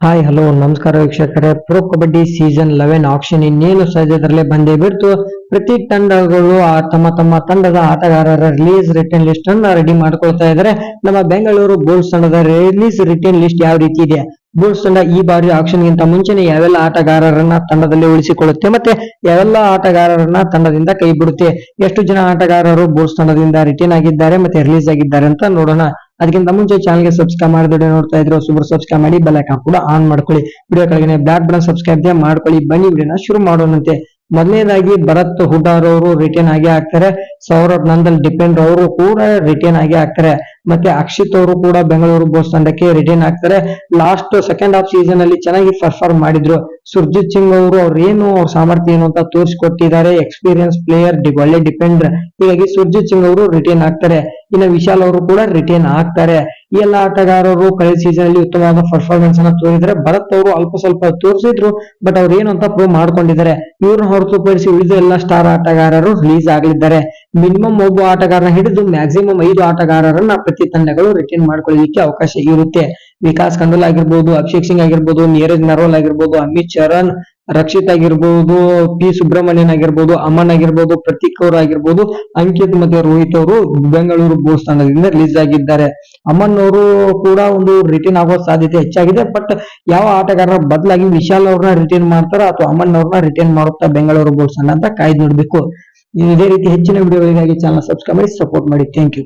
Hi hello ನಮಸ್ಕಾರ ವೀಕ್ಷಕರೇ. Pro kabaddi season 11 action ಇನ್ನೇನು ಸದ್ಯದಲ್ಲೇ ಬಂದೇ ಬಿಡ್ತು. ಪ್ರತಿ ತಂಡಗಳು ತಮ್ಮ ತಮ್ಮ ತಂಡದ ಆಟಗಾರರ ರಿಲೀಸ್ ರಿಟರ್ನ್ ಲಿಸ್ಟ್ ಅನ್ನ ರೆಡಿ ಮಾಡ್ಕೊಳ್ತಾ ಇದ್ದಾರೆ. ನಮ್ಮ ಬೆಂಗಳೂರು ಬುಲ್ಸ್ ತಂಡದ ರಿಲೀಸ್ ರಿಟರ್ನ್ ಲಿಸ್ಟ್ ಯಾವ ರೀತಿ ಇದೆ, ಬುಲ್ಸ್ ತಂಡ ಈ ಬಾರಿ ಆಕ್ಷನ್ ಗಿಂತ ಮುಂಚೆನೆ ಯಾವೆಲ್ಲ ಆಟಗಾರರನ್ನ ತಂಡದಲ್ಲಿ ಉಳಿಸಿಕೊಳ್ಳುತ್ತೆ, ಮತ್ತೆ ಯಾವೆಲ್ಲ ಆಟಗಾರರನ್ನ ತಂಡದಿಂದ ಕೈ ಬಿಡುತ್ತೆ, ಎಷ್ಟು ಜನ ಆಟಗಾರರು ಬುಲ್ಸ್ ತಂಡದಿಂದ ರಿಟರ್ನ್ ಆಗಿದ್ದಾರೆ ಮತ್ತೆ ರಿಲೀಸ್ ಆಗಿದ್ದಾರೆ ಅಂತ ನೋಡೋಣ. ಅದಕ್ಕಿಂತ ಮುಂಚೆ ಚಾನಲ್ಗೆ ಸಬ್ಸ್ಕ್ರೈಬ್ ಮಾಡಿದ್ರೆ ನೋಡ್ತಾ ಇದ್ರು ಸೂಪರ್ ಸಬ್ಸ್ಕ್ರೈಬ್ ಮಾಡಿ ಬೆಲ್ ಐಕಾನ್ ಕೂಡ ಆನ್ ಮಾಡ್ಕೊಳ್ಳಿ. ವಿಡಿಯೋ ಕೆಳಗೆ ಬ್ಲಾಕ್ ಬಟನ್ ಸಬ್ಸ್ಕ್ರೈಬ್ ಮಾಡ್ಕೊಳ್ಳಿ. ಬನ್ನಿ ವಿಡಿಯೋನ ಶುರು ಮಾಡೋಣಂತೆ. ಮೊದಲನೇದಾಗಿ ಭರತ್ ಹುಡಾರ್ ಅವರು ರಿಟರ್ನ್ ಆಗಿ ಆಗ್ತಾರೆ. ಸೌರಭ್ ನಂದಲ್ ಡಿಪೆಂಡರ್ ಅವರು ಕೂಡ ರಿಟರ್ನ್ ಆಗಿ ಆಗ್ತಾರೆ. ಮತ್ತೆ ಅಕ್ಷಿತ್ ಅವರು ಕೂಡ ಬೆಂಗಳೂರು ಬುಲ್ಸ್ ತಂಡಕ್ಕೆ ರಿಟರ್ನ್ ಆಗ್ತಾರೆ. ಲಾಸ್ಟ್ ಸೆಕೆಂಡ್ ಹಾಫ್ ಸೀಸನ್ ಅಲ್ಲಿ ಚೆನ್ನಾಗಿ ಪರ್ಫಾರ್ಮ್ ಮಾಡಿದ್ರು. ಸುರ್ಜಿತ್ ಸಿಂಗ್ ಅವರು ಅವ್ರ ಸಾಮರ್ಥ್ಯ ಏನು ಅಂತ ತೋರಿಸಿಕೊಟ್ಟಿದ್ದಾರೆ. ಎಕ್ಸ್ಪೀರಿಯನ್ಸ್ ಪ್ಲೇಯರ್, ಒಳ್ಳೆ ಡಿಪೆಂಡರ್. ಹೀಗಾಗಿ ಸುರ್ಜಿತ್ ಸಿಂಗ್ ಅವರು ರಿಟರ್ನ್ ಆಗ್ತಾರೆ. ಇನ್ನು ವಿಶಾಲ್ ಅವರು ಕೂಡ ರಿಟರ್ನ್ ಆಗ್ತಾರೆ. ಈ ಎಲ್ಲ ಆಟಗಾರರು ಕಳೆದ ಸೀಸನ್ ಅಲ್ಲಿ ಉತ್ತಮವಾದ ಪರ್ಫಾರ್ಮೆನ್ಸ್ ಅನ್ನ ತೋರಿದ್ರೆ, ಭರತ್ ಅವರು ಅಲ್ಪ ಸ್ವಲ್ಪ ತೋರಿಸಿದ್ರು, ಬಟ್ ಅವ್ರು ಏನು ಅಂತ ಪ್ರೂವ್ ಮಾಡ್ಕೊಂಡಿದ್ದಾರೆ. ಇವ್ರನ್ನ ಹೊರತುಪಡಿಸಿ ಉಳಿದ ಎಲ್ಲ ಸ್ಟಾರ್ ಆಟಗಾರರು ರಿಲೀಸ್ ಆಗಲಿದ್ದಾರೆ. ಮಿನಿಮಮ್ ಒಬ್ಬ ಆಟಗಾರನ ಹಿಡಿದು ಮ್ಯಾಕ್ಸಿಮಮ್ 5 ಆಟಗಾರರನ್ನ ಪ್ರತಿ ತಂಡಗಳು ರಿಟರ್ನ್ ಮಾಡ್ಕೊಳ್ಳಲಿಕ್ಕೆ ಅವಕಾಶ ಇರುತ್ತೆ. ವಿಕಾಸ್ ಕಂಡಲ್ ಆಗಿರ್ಬೋದು, ಅಭಿಷೇಕ್ ಸಿಂಗ್ ಆಗಿರ್ಬೋದು, ನೀರಜ್ ನರ್ವಾಲ್ ಆಗಿರ್ಬೋದು, ಅಮಿತ್ ಚರಣ್, ರಕ್ಷಿತ್ ಆಗಿರ್ಬೋದು, ಪಿ ಸುಬ್ರಹ್ಮಣ್ಯನ್ ಆಗಿರ್ಬೋದು, ಅಮನ್ ಆಗಿರ್ಬೋದು, ಪ್ರತೀಕ್ ಅವರು ಆಗಿರ್ಬೋದು, ಅಂಕಿತ್ ಮತ್ತೆ ರೋಹಿತ್ ಅವರು ಬೆಂಗಳೂರು ಬುಲ್ಸ್ ತಂಡದಿಂದ ರಿಲೀಸ್ ಆಗಿದ್ದಾರೆ. ಅಮನ್ ಅವರು ಕೂಡ ಒಂದು ರಿಟರ್ನ್ ಆಗೋ ಸಾಧ್ಯತೆ ಹೆಚ್ಚಾಗಿದೆ. ಬಟ್ ಯಾವ ಆಟಗಾರರ ಬದಲಾಗಿ ವಿಶಾಲ್ ಅವ್ರನ್ನ ರಿಟರ್ನ್ ಮಾಡ್ತಾರ ಅಥವಾ ಅಮನ್ ಅವ್ರನ್ನ ರಿಟರ್ನ್ ಮಾಡುತ್ತಾ ಬೆಂಗಳೂರು ಬುಲ್ಸ್ ಅಂತ ಕಾಯ್ದು ನೋಡ್ಬೇಕು. ಇದೇ ರೀತಿ ಹೆಚ್ಚಿನ ವಿಡಿಯೋಗಳಿಗಾಗಿ ಚಾನಲ್ ಸಬ್ಸ್ಕ್ರೈಬ್ ಮಾಡಿ ಸಪೋರ್ಟ್ ಮಾಡಿ. Thank you.